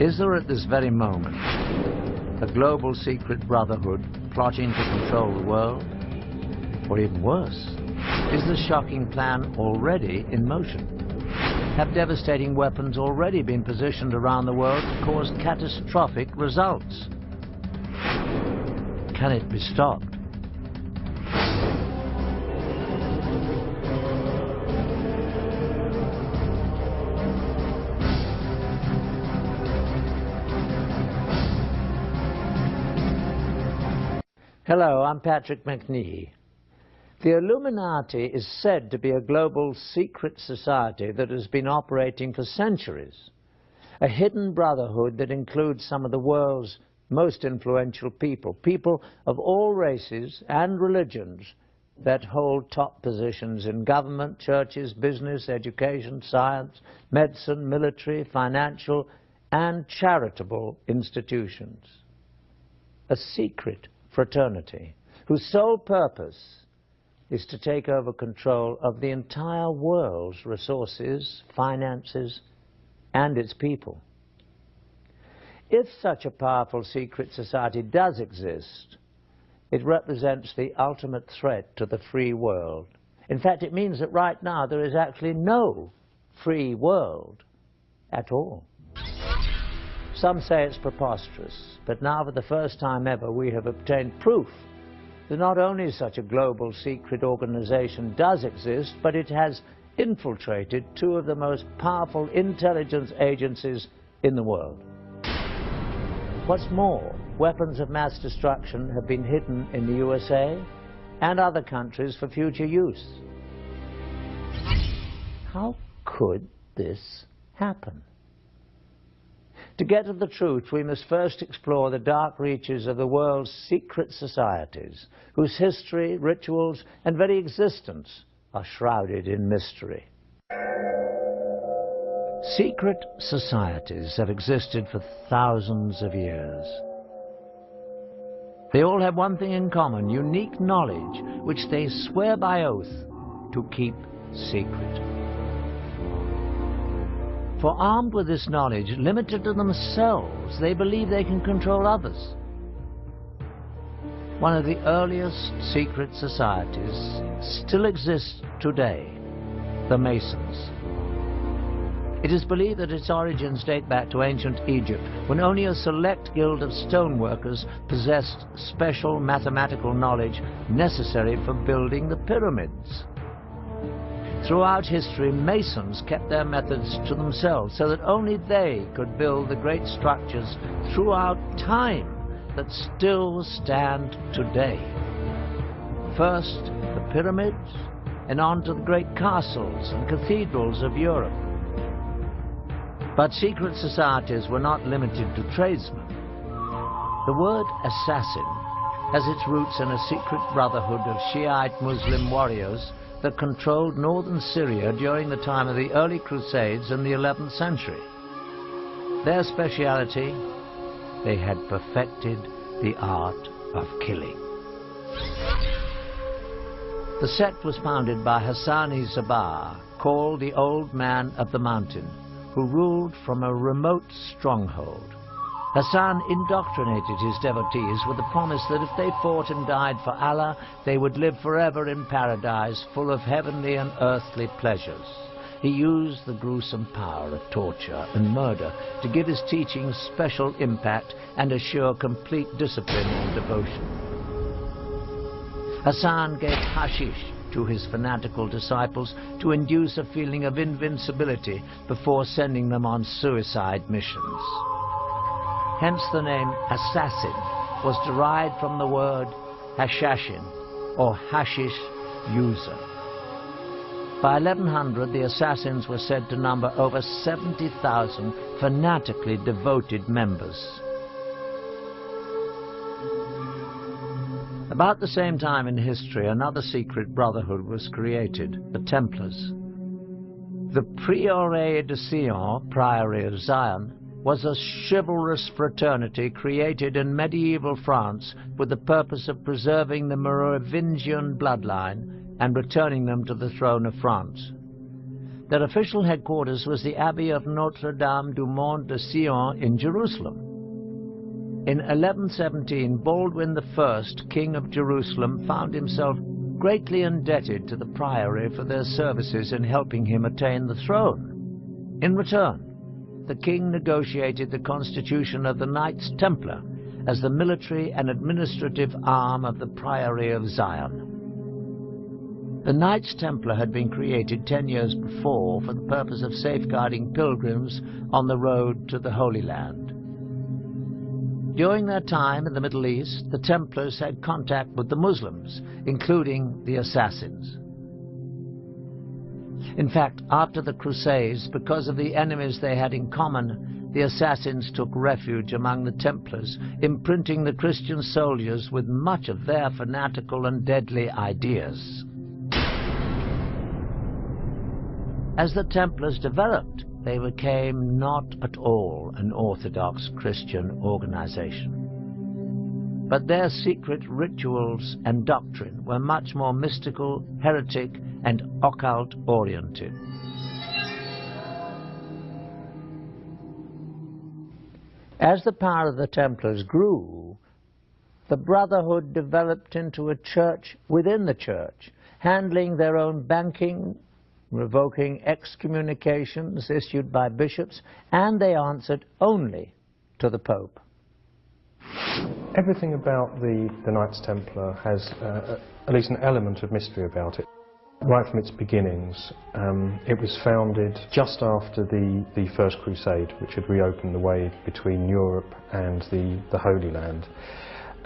Is there at this very moment a global secret brotherhood plotting to control the world? Or even worse, is the shocking plan already in motion? Have devastating weapons already been positioned around the world to cause catastrophic results? Can it be stopped? Hello, I'm Patrick Macnee. The Illuminati is said to be a global secret society that has been operating for centuries. A hidden brotherhood that includes some of the world's most influential people, people of all races and religions that hold top positions in government, churches, business, education, science, medicine, military, financial, and charitable institutions. A secret fraternity whose sole purpose is to take over control of the entire world's resources, finances, and its people. If such a powerful secret society does exist, it represents the ultimate threat to the free world. In fact, it means that right now there is actually no free world at all. Some say it's preposterous, but now for the first time ever we have obtained proof that not only such a global secret organization does exist, but it has infiltrated two of the most powerful intelligence agencies in the world. What's more, weapons of mass destruction have been hidden in the USA and other countries for future use. How could this happen? To get to the truth, we must first explore the dark reaches of the world's secret societies, whose history, rituals, and very existence are shrouded in mystery. Secret societies have existed for thousands of years. They all have one thing in common: unique knowledge, which they swear by oath to keep secret. For armed with this knowledge, limited to themselves, they believe they can control others. One of the earliest secret societies still exists today, the Masons. It is believed that its origins date back to ancient Egypt, when only a select guild of stoneworkers possessed special mathematical knowledge necessary for building the pyramids. Throughout history, Masons kept their methods to themselves so that only they could build the great structures throughout time that still stand today. First, the pyramids, and on to the great castles and cathedrals of Europe. But secret societies were not limited to tradesmen. The word assassin has its roots in a secret brotherhood of Shiite Muslim warriors that controlled northern Syria during the time of the early Crusades in the 11th century. Their speciality: they had perfected the art of killing. The sect was founded by Hassan-i-Sabah, called the Old Man of the Mountain, who ruled from a remote stronghold. Hassan indoctrinated his devotees with the promise that if they fought and died for Allah, they would live forever in paradise, full of heavenly and earthly pleasures. He used the gruesome power of torture and murder to give his teachings special impact and assure complete discipline and devotion. Hassan gave hashish to his fanatical disciples to induce a feeling of invincibility before sending them on suicide missions. Hence the name assassin was derived from the word hashashin, or hashish user. By 1100, the assassins were said to number over 70,000 fanatically devoted members. About the same time in history, another secret brotherhood was created, the Templars. The Prieuré de Sion, Priory of Zion, was a chivalrous fraternity created in medieval France with the purpose of preserving the Merovingian bloodline and returning them to the throne of France. Their official headquarters was the Abbey of Notre-Dame du Mont de Sion in Jerusalem. In 1117, Baldwin I, King of Jerusalem, found himself greatly indebted to the priory for their services in helping him attain the throne. In return, the king negotiated the constitution of the Knights Templar as the military and administrative arm of the Priory of Zion. The Knights Templar had been created 10 years before for the purpose of safeguarding pilgrims on the road to the Holy Land. During their time in the Middle East, the Templars had contact with the Muslims, including the Assassins. In fact, after the Crusades, because of the enemies they had in common, the Assassins took refuge among the Templars, imprinting the Christian soldiers with much of their fanatical and deadly ideas. As the Templars developed, they became not at all an orthodox Christian organization. But their secret rituals and doctrine were much more mystical, heretic, and occult-oriented. As the power of the Templars grew, the Brotherhood developed into a church within the church, handling their own banking, revoking excommunications issued by bishops, and they answered only to the Pope. Everything about the Knights Templar has at least an element of mystery about it. Right from its beginnings, it was founded just after the First Crusade, which had reopened the way between Europe and the Holy Land.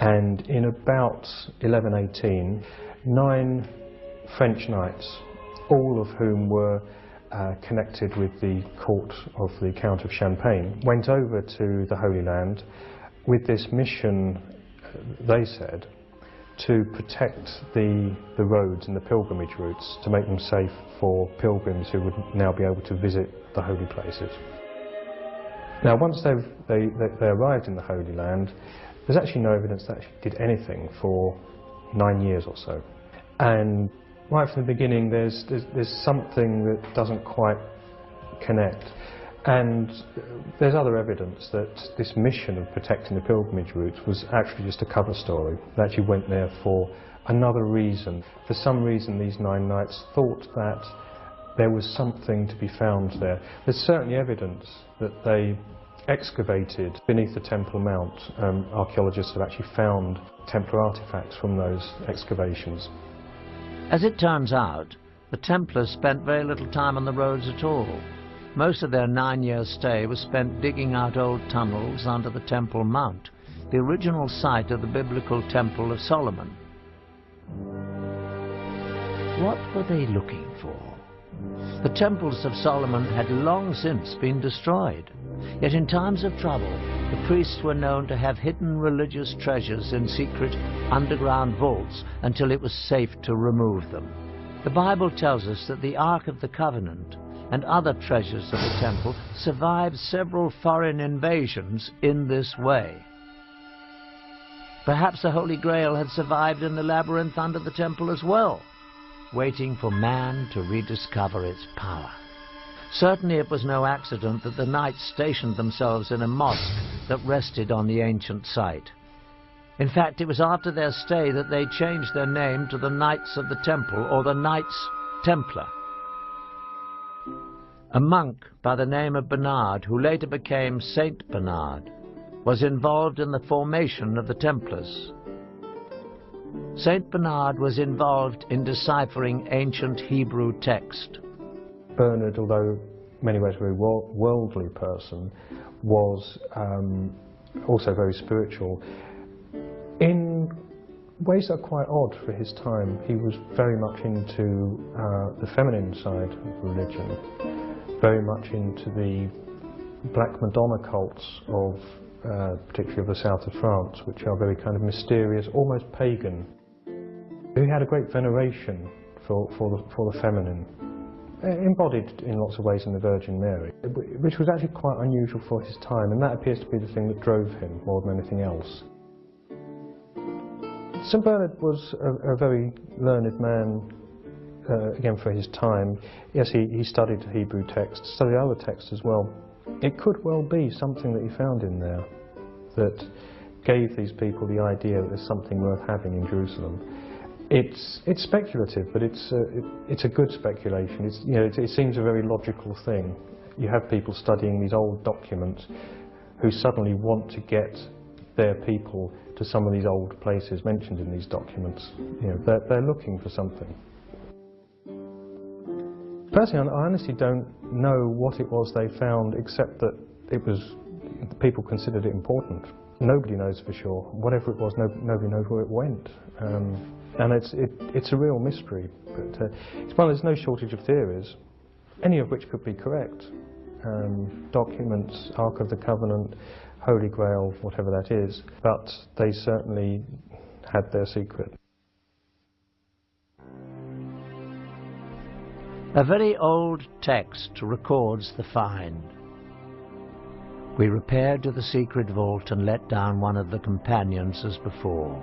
And in about 1118, 9 French knights, all of whom were connected with the court of the Count of Champagne, went over to the Holy Land with this mission, they said, to protect the roads and the pilgrimage routes, to make them safe for pilgrims who would now be able to visit the holy places. Now, once they arrived in the Holy Land, there's actually no evidence that actually did anything for 9 years or so. And right from the beginning, there's something that doesn't quite connect. And there's other evidence that this mission of protecting the pilgrimage routes was actually just a cover story. They actually went there for another reason. For some reason, these 9 knights thought that there was something to be found there. There's certainly evidence that they excavated beneath the Temple Mount. Archaeologists have actually found Templar artifacts from those excavations. As it turns out, the Templars spent very little time on the roads at all. Most of their 9-year stay was spent digging out old tunnels under the Temple Mount, the original site of the biblical Temple of Solomon. What were they looking for? The temples of Solomon had long since been destroyed. Yet in times of trouble, the priests were known to have hidden religious treasures in secret underground vaults until it was safe to remove them. The Bible tells us that the Ark of the Covenant and other treasures of the temple survived several foreign invasions in this way. Perhaps the Holy Grail had survived in the labyrinth under the temple as well, waiting for man to rediscover its power. Certainly it was no accident that the knights stationed themselves in a mosque that rested on the ancient site. In fact, it was after their stay that they changed their name to the Knights of the Temple, or the Knights Templar. A monk by the name of Bernard, who later became Saint Bernard, was involved in the formation of the Templars. Saint Bernard was involved in deciphering ancient Hebrew text. Bernard, although in many ways a very worldly person, was also very spiritual. In ways that are quite odd for his time, he was very much into the feminine side of religion, very much into the Black Madonna cults of particularly of the south of France, which are very kind of mysterious, almost pagan. He had a great veneration for the feminine, embodied in lots of ways in the Virgin Mary, which was actually quite unusual for his time, and that appears to be the thing that drove him more than anything else. St Bernard was a very learned man again for his time, yes, he studied Hebrew texts, studied other texts as well. It could well be something that he found in there that gave these people the idea that there's something worth having in Jerusalem. It's speculative, but it's a good speculation. It seems a very logical thing. You have people studying these old documents who suddenly want to get their people to some of these old places mentioned in these documents. They're looking for something. Personally, I honestly don't know what it was they found, except that people considered it important. Nobody knows for sure. Whatever it was, nobody knows where it went. And it's a real mystery. But there's no shortage of theories, any of which could be correct. Documents, Ark of the Covenant, Holy Grail, whatever that is. But they certainly had their secret. A very old text records the find. We repaired to the secret vault and let down one of the companions as before.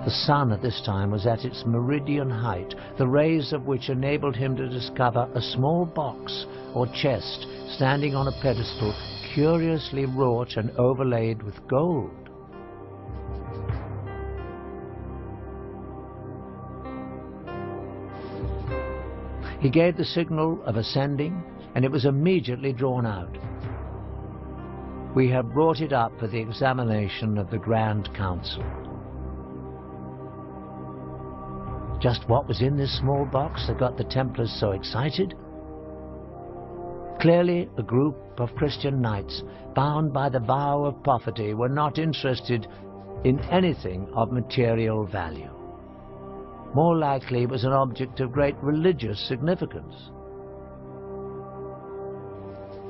The sun at this time was at its meridian height, the rays of which enabled him to discover a small box or chest standing on a pedestal curiously wrought and overlaid with gold. He gave the signal of ascending, and it was immediately drawn out. We have brought it up for the examination of the Grand Council. Just what was in this small box that got the Templars so excited? Clearly, a group of Christian knights, bound by the vow of poverty, were not interested in anything of material value. More likely, it was an object of great religious significance.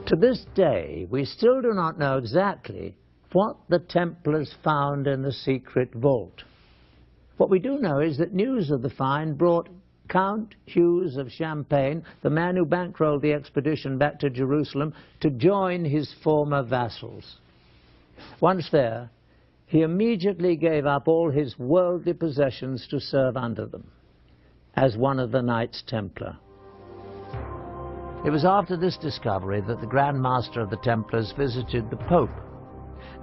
To this day, we still do not know exactly what the Templars found in the secret vault. What we do know is that news of the find brought Count Hughes of Champagne, the man who bankrolled the expedition back to Jerusalem, to join his former vassals. Once there, he immediately gave up all his worldly possessions to serve under them, as one of the Knights Templar. It was after this discovery that the Grand Master of the Templars visited the Pope,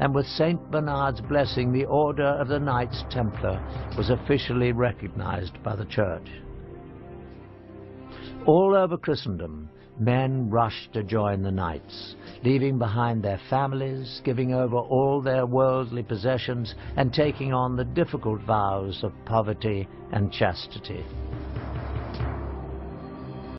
and with Saint Bernard's blessing, the Order of the Knights Templar was officially recognized by the Church. All over Christendom, men rushed to join the Knights, leaving behind their families, giving over all their worldly possessions, and taking on the difficult vows of poverty and chastity.